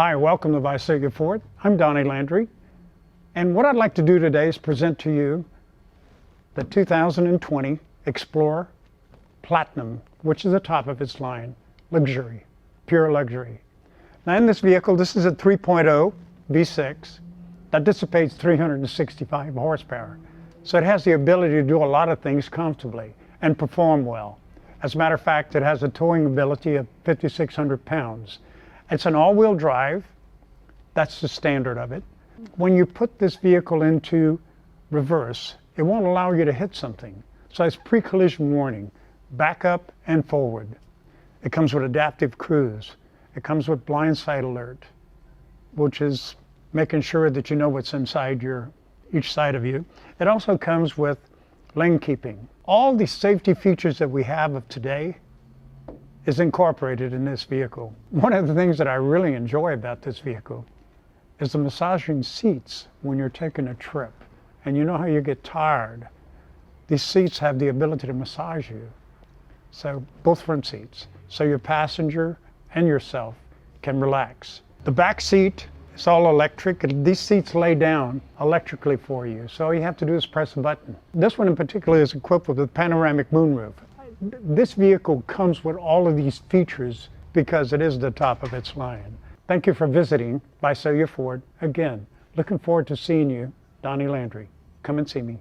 Hi, welcome to Visalia Ford. I'm Donnie Landry, and what I'd like to do today is present to you the 2020 Explorer Platinum, which is the top of its line, luxury, pure luxury. Now in this vehicle, this is a 3.0 V6 that dissipates 365 horsepower. So it has the ability to do a lot of things comfortably and perform well. As a matter of fact, it has a towing ability of 5,600 pounds. It's an all-wheel drive. That's the standard of it. When you put this vehicle into reverse, it won't allow you to hit something. So it's pre-collision warning, back up and forward. It comes with adaptive cruise. It comes with blind side alert, which is making sure that you know what's inside each side of you. It also comes with lane keeping. All the safety features that we have of today is incorporated in this vehicle. One of the things that I really enjoy about this vehicle is the massaging seats when you're taking a trip. And you know how you get tired. These seats have the ability to massage you. So both front seats. So your passenger and yourself can relax. The back seat is all electric. These seats lay down electrically for you. So all you have to do is press a button. This one in particular is equipped with a panoramic moonroof. This vehicle comes with all of these features because it is the top of its line. Thank you for visiting Visalia Ford. Again, looking forward to seeing you, Donnie Landry. Come and see me.